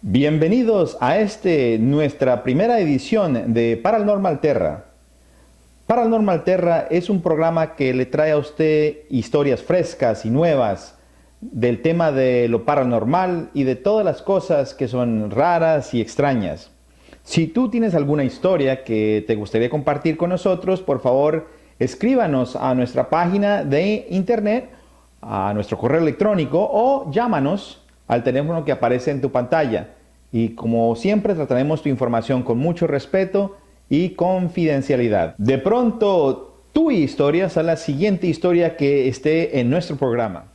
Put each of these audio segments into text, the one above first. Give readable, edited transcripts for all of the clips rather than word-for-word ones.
Bienvenidos a nuestra primera edición de Paranormal Terra. Paranormal Terra es un programa que le trae a usted historias frescas y nuevas del tema de lo paranormal y de todas las cosas que son raras y extrañas. Si tú tienes alguna historia que te gustaría compartir con nosotros, por favor, escríbanos a nuestra página de internet, a nuestro correo electrónico o llámanos al teléfono que aparece en tu pantalla. Y como siempre trataremos tu información con mucho respeto y confidencialidad. De pronto, tu historia será la siguiente historia que esté en nuestro programa.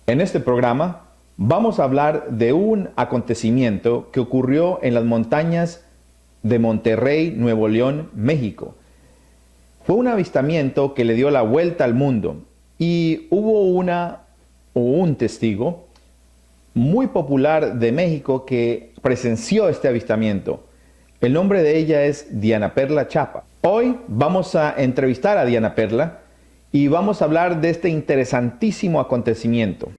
En este programa vamos a hablar de un acontecimiento que ocurrió en las montañas de Monterrey, Nuevo León, México. Fue un avistamiento que le dio la vuelta al mundo y hubo un testigo muy popular de México que presenció este avistamiento. El nombre de ella es Diana Perla Chapa. Hoy vamos a entrevistar a Diana Perla y vamos a hablar de este interesantísimo acontecimiento.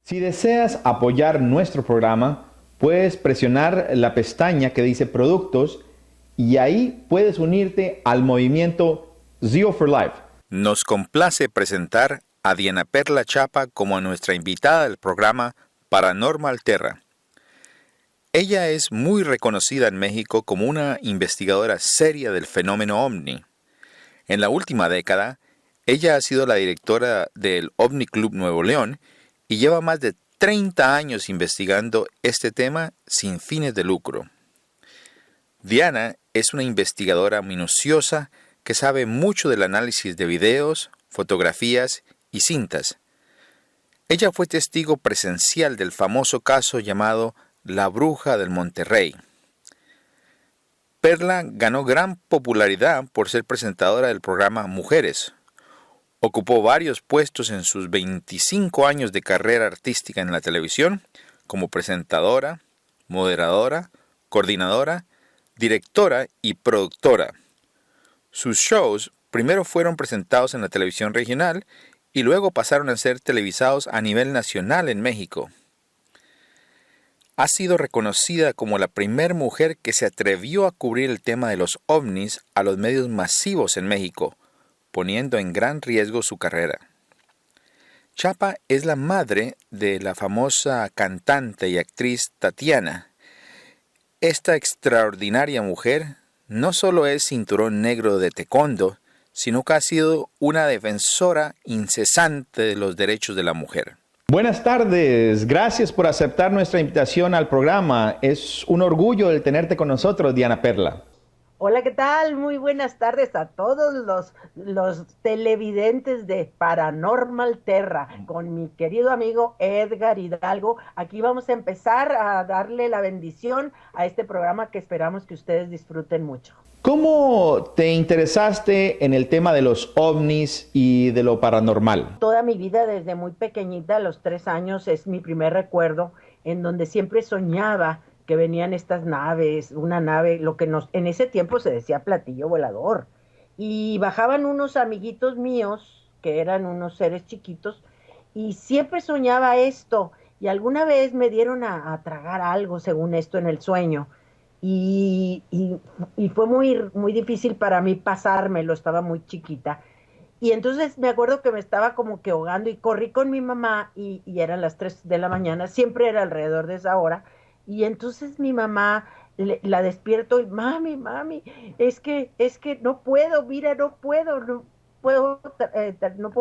Si deseas apoyar nuestro programa, puedes presionar la pestaña que dice Productos y ahí puedes unirte al movimiento Zero for Life. Nos complace presentar a Diana Perla Chapa como nuestra invitada del programa Paranormal Terra. Ella es muy reconocida en México como una investigadora seria del fenómeno ovni. En la última década, ella ha sido la directora del OVNI Club Nuevo León y lleva más de 30 años investigando este tema sin fines de lucro. Diana es una investigadora minuciosa que sabe mucho del análisis de videos, fotografías y cintas. Ella fue testigo presencial del famoso caso llamado La Bruja del Monterrey. Perla ganó gran popularidad por ser presentadora del programa Mujeres. Ocupó varios puestos en sus 25 años de carrera artística en la televisión, como presentadora, moderadora, coordinadora, directora y productora. Sus shows primero fueron presentados en la televisión regional y luego pasaron a ser televisados a nivel nacional en México. Ha sido reconocida como la primera mujer que se atrevió a cubrir el tema de los ovnis a los medios masivos en México, poniendo en gran riesgo su carrera. Chapa es la madre de la famosa cantante y actriz Tatiana. Esta extraordinaria mujer no solo es cinturón negro de taekwondo, sino que ha sido una defensora incesante de los derechos de la mujer. Buenas tardes, gracias por aceptar nuestra invitación al programa. Es un orgullo el tenerte con nosotros, Diana Perla. Hola, ¿qué tal? Muy buenas tardes a todos los televidentes de Paranormal Terra, con mi querido amigo Edgar Hidalgo. Aquí vamos a empezar a darle la bendición a este programa que esperamos que ustedes disfruten mucho. ¿Cómo te interesaste en el tema de los ovnis y de lo paranormal? Toda mi vida, desde muy pequeñita, a los 3 años, es mi primer recuerdo en donde siempre soñaba que venían estas naves, una nave, lo que en ese tiempo se decía platillo volador, y bajaban unos amiguitos míos, que eran unos seres chiquitos, y siempre soñaba esto, y alguna vez me dieron a tragar algo, según esto, en el sueño, y fue muy difícil para mí pasármelo, estaba muy chiquita, y entonces me acuerdo que me estaba como que ahogando, y corrí con mi mamá, y eran las 3 de la mañana, siempre era alrededor de esa hora. Y entonces mi mamá la despierto y mami, es que no puedo, mira, no puedo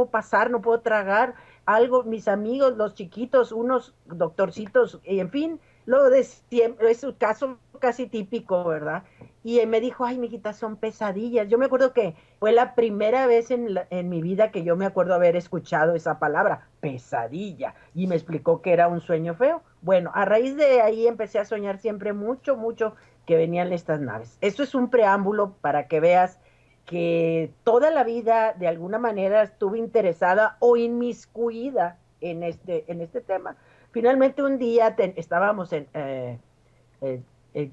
pasar, no puedo tragar algo, mis amigos, los chiquitos, unos doctorcitos, y en fin, lo de siempre, es un caso casi típico, ¿verdad? Y me dijo, ay, mijita, son pesadillas. Yo me acuerdo que fue la primera vez en mi vida que yo me acuerdo haber escuchado esa palabra, pesadilla, y me explicó que era un sueño feo. Bueno, a raíz de ahí empecé a soñar siempre mucho, mucho que venían estas naves. Esto es un preámbulo para que veas que toda la vida de alguna manera estuve interesada o inmiscuida en este tema. Finalmente un día estábamos eh,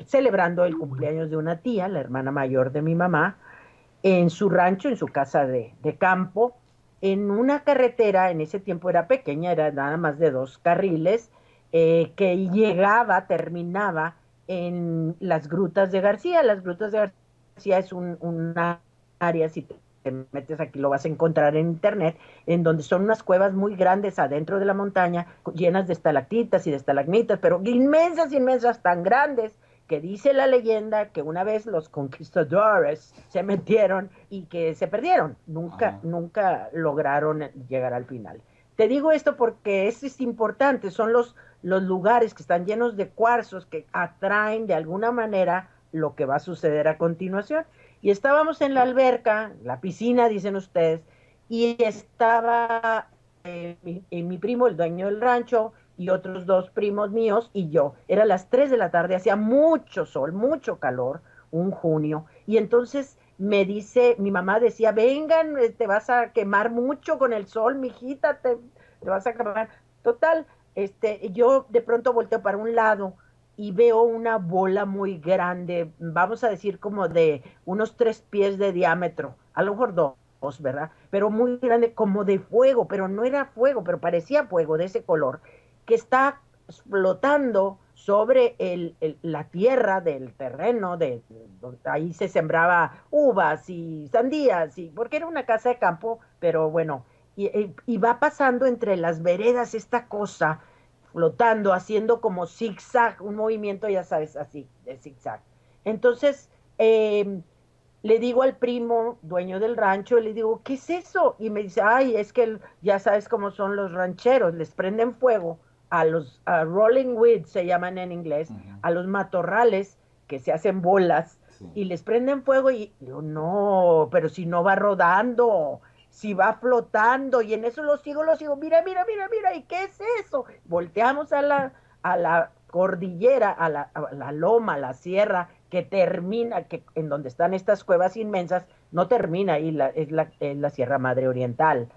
celebrando el cumpleaños de una tía, la hermana mayor de mi mamá, en su rancho, en su casa de campo, en una carretera, en ese tiempo era pequeña, era nada más de 2 carriles, que llegaba, terminaba en las Grutas de García. Las Grutas de García es una área, si te metes aquí lo vas a encontrar en internet, en donde son unas cuevas muy grandes adentro de la montaña, llenas de estalactitas y de estalagmitas, pero inmensas, inmensas, tan grandes que dice la leyenda que una vez los conquistadores se metieron y que se perdieron, nunca lograron llegar al final. Te digo esto porque esto es importante, son los lugares que están llenos de cuarzos que atraen de alguna manera lo que va a suceder a continuación. Y estábamos en la alberca, la piscina, dicen ustedes, y estaba mi primo, el dueño del rancho, y otros 2 primos míos y yo. Era las 3 de la tarde, hacía mucho sol, mucho calor, un junio, y entonces mi mamá decía, vengan, te vas a quemar mucho con el sol, mijita, te vas a quemar. Total, yo de pronto volteo para un lado y veo una bola muy grande, vamos a decir como de unos 3 pies de diámetro, a lo mejor dos, ¿verdad? Pero muy grande, como de fuego, pero no era fuego, pero parecía fuego de ese color, que está flotando sobre la tierra del terreno, ahí se sembraba uvas y sandías, porque era una casa de campo, pero bueno, y va pasando entre las veredas esta cosa, flotando, haciendo como zigzag, un movimiento, ya sabes, así, de zigzag. Entonces, le digo al primo, dueño del rancho, le digo, ¿qué es eso? Y me dice, ay, es que ya sabes cómo son los rancheros, les prenden fuego a rolling weeds, se llaman en inglés, a los matorrales que se hacen bolas, y les prenden fuego y yo, no, pero si no va rodando, si va flotando, y en eso lo sigo, mira, mira, mira, mira, ¿y qué es eso? Volteamos a la cordillera, a la loma, a la sierra, que termina, en donde están estas cuevas inmensas, no termina ahí, es la Sierra Madre Oriental.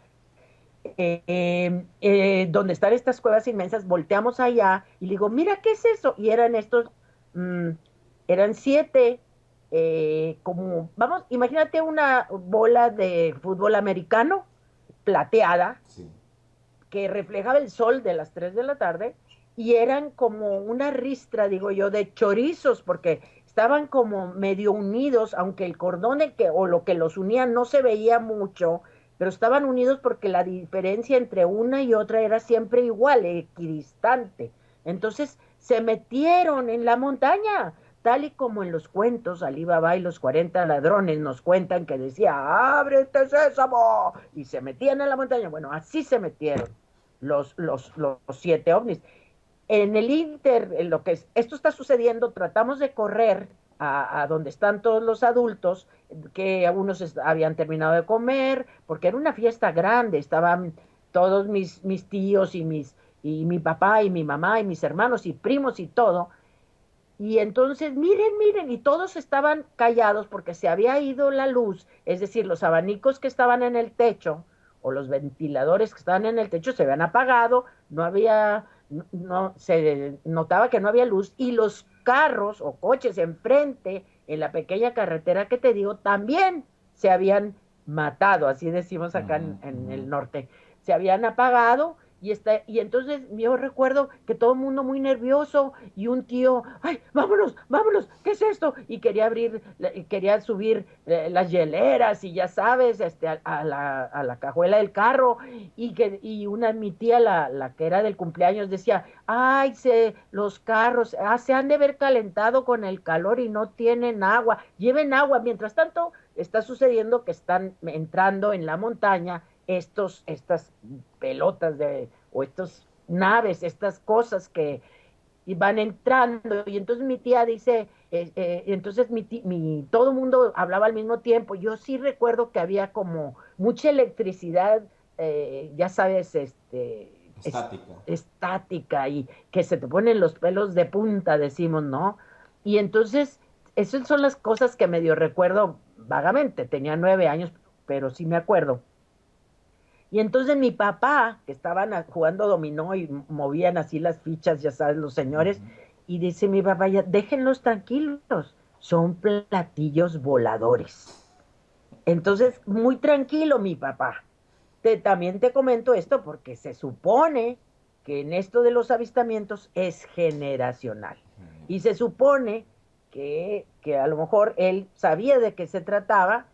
Donde están estas cuevas inmensas, volteamos allá y le digo, mira, ¿qué es eso? Y mmm, eran 7, como, vamos, imagínate una bola de fútbol americano plateada, sí, que reflejaba el sol de las 3 de la tarde, y eran como una ristra, digo yo, de chorizos, porque estaban como medio unidos, aunque el cordón o lo que los unía no se veía mucho, pero estaban unidos porque la diferencia entre una y otra era siempre igual, equidistante. Entonces se metieron en la montaña, tal y como en los cuentos, Alí Baba y los 40 ladrones nos cuentan que decía, ábrete sésamo, y se metían en la montaña. Bueno, así se metieron los 7 ovnis. En el Inter, en lo que esto está sucediendo, tratamos de correr a donde están todos los adultos, que algunos habían terminado de comer, porque era una fiesta grande, estaban todos mis tíos y mi papá y mi mamá y mis hermanos y primos y todo. Y entonces, miren, miren, y todos estaban callados porque se había ido la luz, es decir, los abanicos que estaban en el techo o los ventiladores que estaban en el techo se habían apagado, no se notaba que no había luz, y los carros o coches enfrente, en la pequeña carretera que te digo, también se habían matado, así decimos acá en el norte, se habían apagado. Y entonces yo recuerdo que todo el mundo muy nervioso, y un tío, ay, vámonos, vámonos, ¿qué es esto? Y quería subir las hieleras, y ya sabes, a la cajuela del carro, y mi tía, la que era del cumpleaños, decía, ay, los carros, se han de haber calentado con el calor y no tienen agua, lleven agua. Mientras tanto, está sucediendo que están entrando en la montaña estas pelotas o estas naves, estas cosas y van entrando, y entonces mi tía dice, entonces todo el mundo hablaba al mismo tiempo. Yo sí recuerdo que había como mucha electricidad, ya sabes, Estática. estática, y que se te ponen los pelos de punta, decimos, ¿no? Y entonces, esas son las cosas que medio recuerdo vagamente. Tenía 9 años, pero sí me acuerdo. Y entonces mi papá, que estaban jugando dominó y movían así las fichas, ya sabes, los señores, Ujú. y dice mi papá, ya, déjenlos tranquilos, son platillos voladores. Entonces, muy tranquilo mi papá. También te comento esto porque se supone que en esto de los avistamientos es generacional. Y se supone que a lo mejor él sabía de qué se trataba,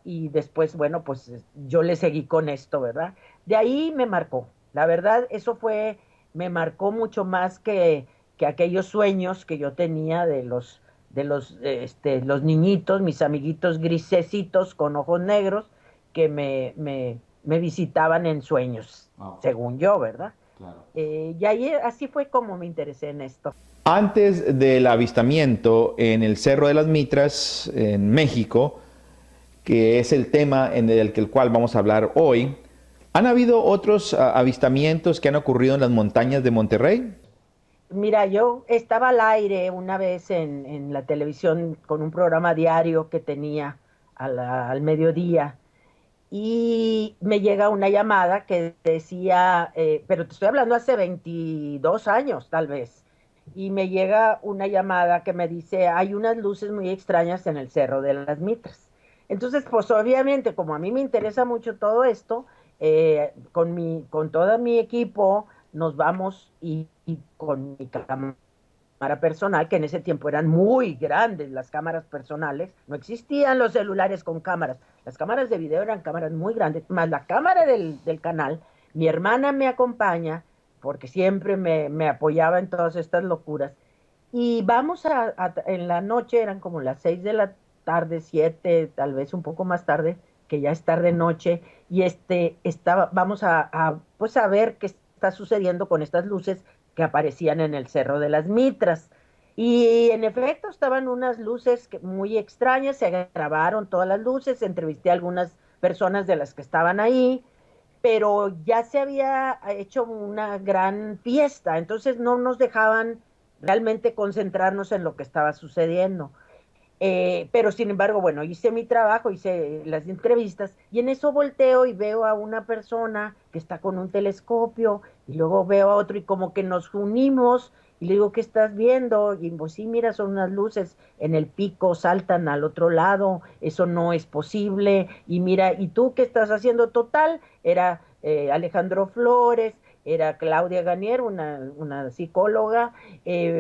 y después, bueno, pues yo le seguí con esto, ¿verdad? De ahí me marcó. La verdad, eso fue, me marcó mucho más que aquellos sueños que yo tenía los niñitos, mis amiguitos grisecitos con ojos negros, que me visitaban en sueños, Ah, ok, según yo, ¿verdad? claro. Y ahí así fue como me interesé en esto. Antes del avistamiento en el Cerro de las Mitras, en México, que es el tema en el cual vamos a hablar hoy, ¿han habido otros avistamientos que han ocurrido en las montañas de Monterrey? Mira, yo estaba al aire una vez en la televisión con un programa diario que tenía al mediodía, y me llega una llamada que decía, pero te estoy hablando hace 22 años tal vez, y me llega una llamada que me dice, hay unas luces muy extrañas en el Cerro de las Mitras. Entonces, pues obviamente, como a mí me interesa mucho todo esto, con todo mi equipo nos vamos, y con mi cámara personal, que en ese tiempo eran muy grandes las cámaras personales, no existían los celulares con cámaras, las cámaras de video eran cámaras muy grandes, más la cámara del canal. Mi hermana me acompaña porque siempre me apoyaba en todas estas locuras, y vamos en la noche, eran como las 6 de la tarde, 7, tal vez un poco más tarde, que ya es tarde noche, y vamos pues a ver qué está sucediendo con estas luces que aparecían en el Cerro de las Mitras. Y en efecto estaban unas luces muy extrañas, se grabaron todas las luces, entrevisté a algunas personas de las que estaban ahí, pero ya se había hecho una gran fiesta, entonces no nos dejaban realmente concentrarnos en lo que estaba sucediendo. Pero sin embargo, bueno, hice mi trabajo, hice las entrevistas, y en eso volteo y veo a una persona que está con un telescopio, y luego veo a otro, y como que nos unimos, y le digo, ¿qué estás viendo? Y pues sí, mira, son unas luces en el pico, saltan al otro lado, eso no es posible, y mira, ¿y tú qué estás haciendo? Total, era Alejandro Flores, era Claudia Ganier, una psicóloga,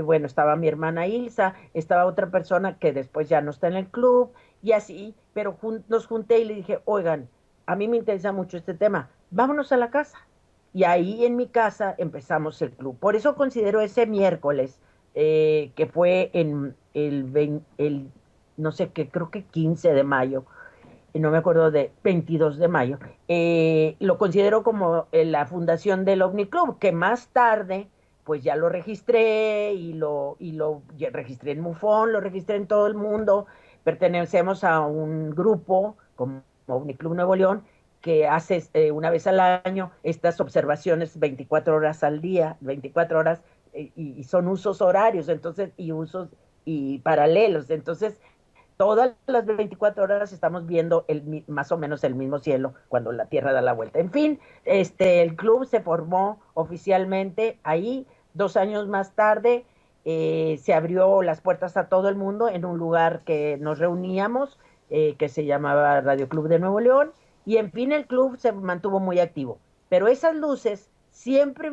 bueno, estaba mi hermana Ilsa, estaba otra persona que después ya no está en el club, y así, pero nos junté y le dije, oigan, a mí me interesa mucho este tema, vámonos a la casa. Y ahí en mi casa empezamos el club. Por eso considero ese miércoles, que fue en no sé qué, creo que 15 de mayo, no me acuerdo, de 22 de mayo, lo considero como la fundación del OVNI Club, que más tarde pues ya lo registré, y lo ya registré en MUFON, lo registré en todo el mundo. Pertenecemos a un grupo como OVNI Club Nuevo León, que hace una vez al año estas observaciones 24 horas al día, 24 horas, y son usos horarios, entonces, y usos y paralelos. Entonces, todas las 24 horas estamos viendo más o menos el mismo cielo cuando la Tierra da la vuelta. En fin, el club se formó oficialmente ahí. 2 años más tarde, se abrió las puertas a todo el mundo en un lugar que nos reuníamos, que se llamaba Radio Club de Nuevo León, y en fin el club se mantuvo muy activo. Pero esas luces siempre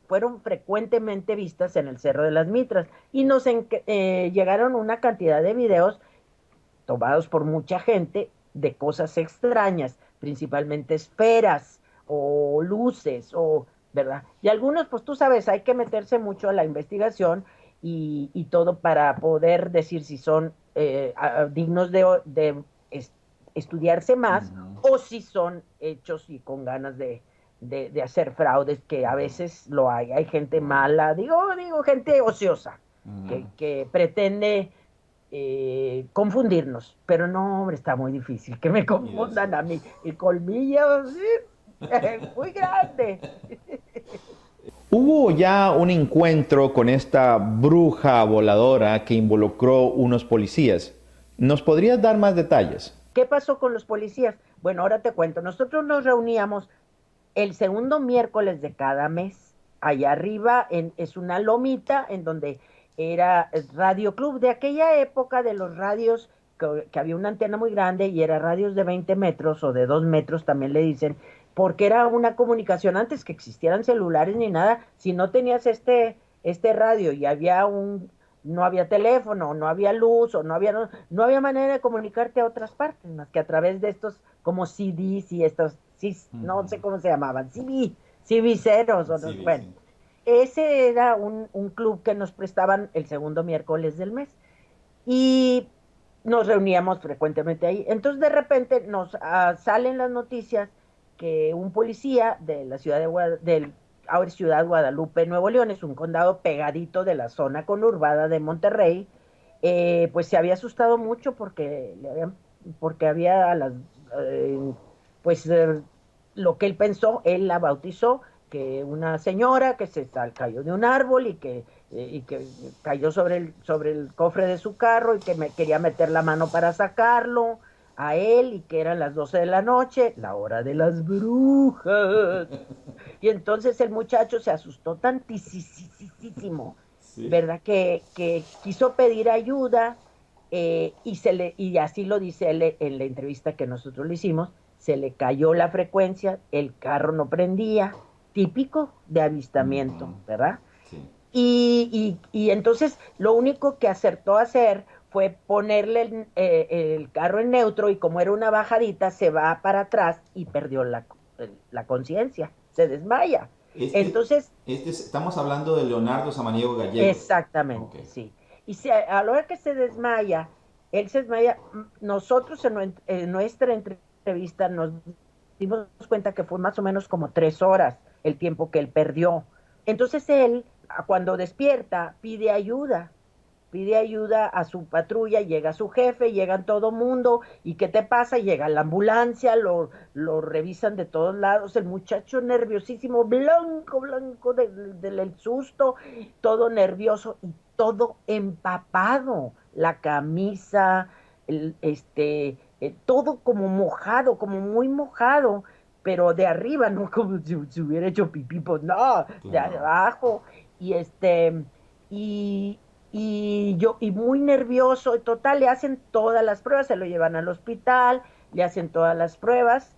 fueron frecuentemente vistas en el Cerro de las Mitras, y llegaron una cantidad de videos tomados por mucha gente de cosas extrañas, principalmente esferas o luces, ¿verdad? Y algunos, pues tú sabes, hay que meterse mucho a la investigación, y todo para poder decir si son dignos de estudiarse más, Ujú. o si son hechos y con ganas de hacer fraudes, que a veces lo hay gente mala, digo gente ociosa, que pretende confundirnos, pero no, hombre, está muy difícil que me confundan a mí, el colmillo, sí, muy grande. Hubo ya un encuentro con esta bruja voladora que involucró unos policías. ¿Nos podrías dar más detalles? ¿Qué pasó con los policías? Bueno, ahora te cuento, nosotros nos reuníamos el segundo miércoles de cada mes. Allá arriba es una lomita en donde era Radio Club de aquella época de los radios que había una antena muy grande y era radios de 20 metros o de 2 metros también le dicen, porque era una comunicación antes que existieran celulares ni nada. Si no tenías este radio y había no había teléfono, no había luz, o no había manera de comunicarte a otras partes, más que a través de estos como CDs y estos, sí, no sé cómo se llamaban, CD ceros, o no, bueno. Sí. Ese era un club que nos prestaban el segundo miércoles del mes. Y nos reuníamos frecuentemente ahí. Entonces de repente nos salen las noticias que un policía de la ciudad del ahora Ciudad Guadalupe, Nuevo León, es un condado pegadito de la zona conurbada de Monterrey, pues se había asustado mucho porque había pues lo que él pensó, él la bautizó, que una señora que cayó de un árbol y que cayó sobre el cofre de su carro y que me quería meter la mano para sacarlo a él, y que eran las 12 de la noche, la hora de las brujas. Y entonces el muchacho se asustó tantísimo, sí, ¿verdad? Que quiso pedir ayuda, y así lo dice él en la entrevista que nosotros le hicimos, se le cayó la frecuencia, el carro no prendía, típico de avistamiento, ¿verdad? Sí. Y entonces lo único que acertó a hacer fue ponerle el carro en neutro, y como era una bajadita, se va para atrás y perdió la conciencia, se desmaya. Entonces, estamos hablando de Leonardo Samaniego Gallego. Exactamente, okay. Sí. Y a la hora que se desmaya, él se desmaya, nosotros en nuestra entrevista nos dimos cuenta que fue más o menos como 3 horas el tiempo que él perdió. Entonces él, cuando despierta, pide ayuda a su patrulla, llega su jefe, llegan todo mundo, ¿y qué te pasa? Llega la ambulancia, lo revisan de todos lados, el muchacho nerviosísimo, blanco del susto, todo nervioso y todo empapado, la camisa, todo como mojado, como muy mojado, pero de arriba, no como si se hubiera hecho pipí, pues no, claro, de abajo, y y, y muy nervioso, y total, le hacen todas las pruebas, se lo llevan al hospital, le hacen todas las pruebas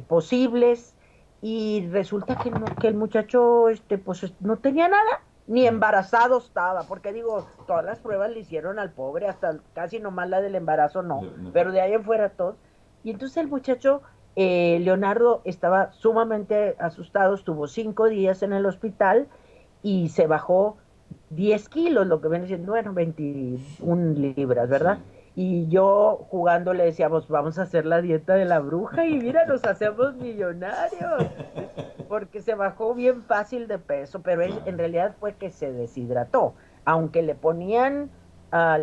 posibles, y resulta que el muchacho pues no tenía nada, ni embarazado estaba, porque digo, todas las pruebas le hicieron al pobre, hasta casi nomás la del embarazo no, pero de ahí en fuera todo. Y entonces el muchacho, Leonardo, estaba sumamente asustado, estuvo 5 días en el hospital y se bajó 10 kilos, lo que viene siendo, bueno, 21 libras, ¿verdad? Sí. Y yo jugando le decíamos, vamos a hacer la dieta de la bruja y mira, nos hacemos millonarios, porque se bajó bien fácil de peso, pero él en realidad fue que se deshidrató, aunque le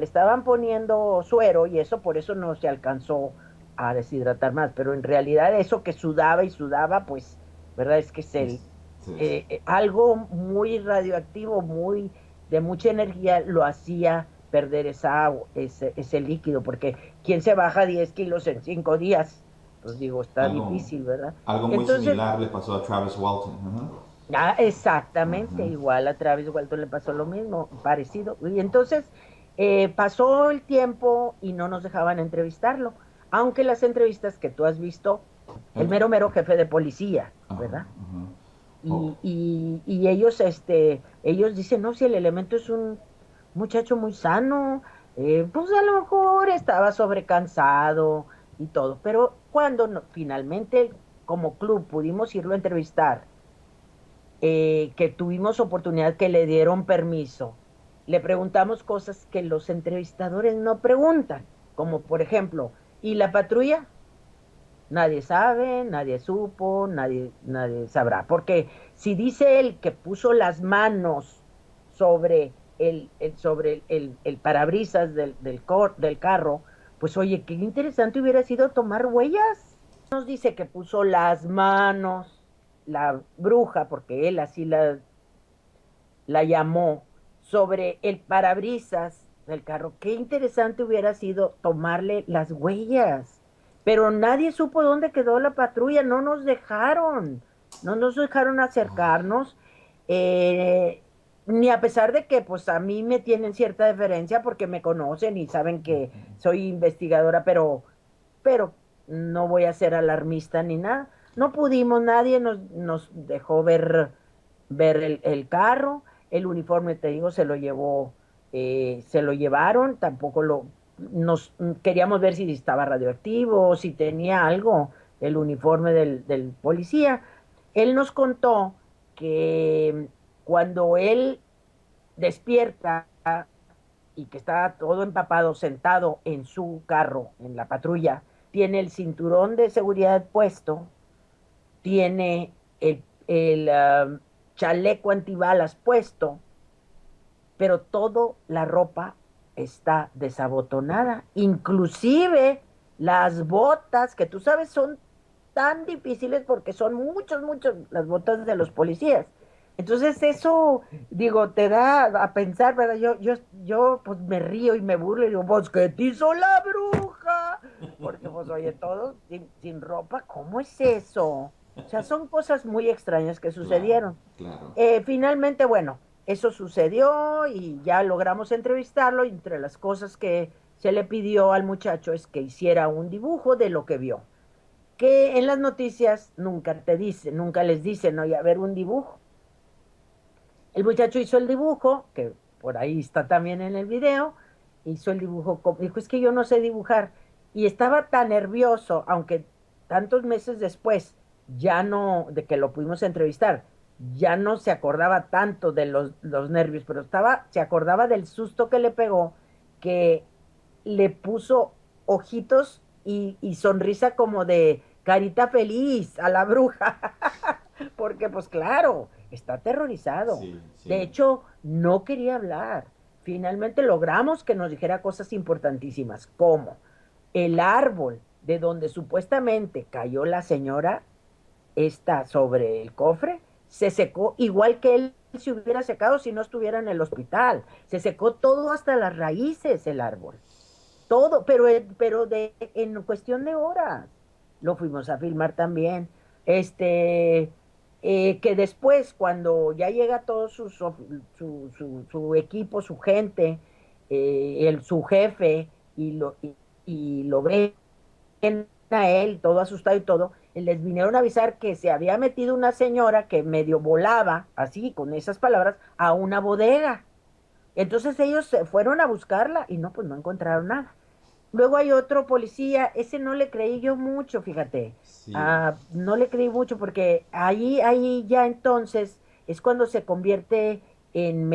estaban poniendo suero y eso, por eso no se alcanzó a deshidratar más, pero en realidad eso que sudaba y sudaba, pues, ¿verdad? Es que es algo muy radioactivo, de mucha energía, lo hacía perder ese líquido, porque ¿quién se baja 10 kilos en 5 días? Pues digo, está difícil, ¿verdad? Algo muy similar le pasó a Travis Walton. Exactamente, igual a Travis Walton le pasó lo mismo, parecido. Y entonces pasó el tiempo y no nos dejaban entrevistarlo, aunque las entrevistas que tú has visto, el mero jefe de policía, ¿verdad? Y ellos dicen, no, si el elemento es un muchacho muy sano, pues a lo mejor estaba sobrecansado y todo, pero cuando finalmente como club pudimos irlo a entrevistar, que tuvimos oportunidad, que le dieron permiso, le preguntamos cosas que los entrevistadores no preguntan, como por ejemplo, ¿y la patrulla? Nadie sabe, nadie supo, nadie sabrá. Porque si dice él que puso las manos sobre el parabrisas del carro, pues oye, qué interesante hubiera sido tomar huellas. Nos dice que puso las manos, la bruja, porque él así la llamó, sobre el parabrisas del carro. Qué interesante hubiera sido tomarle las huellas. Pero nadie supo dónde quedó la patrulla, no nos dejaron acercarnos, eh, ni a pesar de que pues a mí me tienen cierta deferencia porque me conocen y saben que soy investigadora, pero no voy a ser alarmista ni nada. No pudimos, nadie nos dejó ver el carro, el uniforme, te digo, se lo llevaron, tampoco nos queríamos ver si estaba radioactivo, si tenía algo, el uniforme del policía. Él nos contó que cuando él despierta y que está todo empapado, sentado en su carro, en la patrulla, tiene el cinturón de seguridad puesto, tiene el chaleco antibalas puesto, pero toda la ropa está desabotonada, inclusive las botas, que tú sabes son tan difíciles porque son muchos las botas de los policías. Entonces eso, digo, te da a pensar, ¿verdad? Yo pues me río y me burlo y digo, pues, ¿qué te hizo la bruja? Porque pues oye, todos sin ropa, ¿cómo es eso? O sea, son cosas muy extrañas que Claro, sucedieron. claro. Finalmente, bueno, eso sucedió y ya logramos entrevistarlo y entre las cosas que se le pidió al muchacho es que hiciera un dibujo de lo que vio. Que en las noticias nunca te dicen, nunca les dicen, oye, a ver un dibujo. El muchacho hizo el dibujo, que por ahí está también en el video, hizo el dibujo, dijo, es que yo no sé dibujar. Y estaba tan nervioso, aunque tantos meses después, ya no, de que lo pudimos entrevistar, ya no se acordaba tanto de los nervios, pero se acordaba del susto que le pegó, que le puso ojitos y sonrisa como de carita feliz a la bruja, porque pues claro, está aterrorizado. Sí, De sí. hecho, no quería hablar. Finalmente logramos que nos dijera cosas importantísimas, como el árbol de donde supuestamente cayó la señora está sobre el cofre, se secó igual que él se hubiera secado si no estuviera en el hospital. Se secó todo hasta las raíces el árbol. Todo, pero en cuestión de horas. Lo fuimos a filmar también. Que después, cuando ya llega todo su equipo, su gente, su jefe, y lo ven a él, todo asustado y todo, les vinieron a avisar que se había metido una señora que medio volaba, así, con esas palabras, a una bodega. Entonces ellos se fueron a buscarla y no, pues no encontraron nada. Luego hay otro policía, ese no le creí yo mucho, fíjate. Sí. No le creí mucho porque ahí ya entonces es cuando se convierte en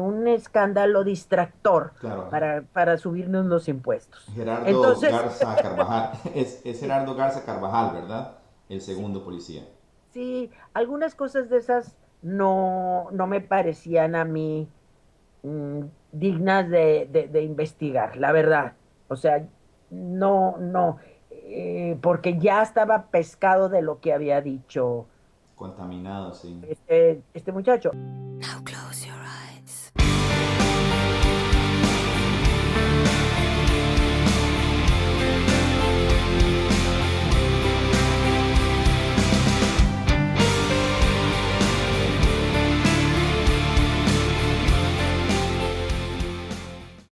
un escándalo distractor Claro. para subirnos los impuestos. Gerardo Entonces, Garza Carvajal. Es Gerardo Garza Carvajal, ¿verdad? El sí, segundo policía. sí, algunas cosas de esas no me parecían a mí dignas de investigar, la verdad. O sea, no, porque ya estaba pescado de lo que había dicho Contaminado, sí. este muchacho. Now close your eyes.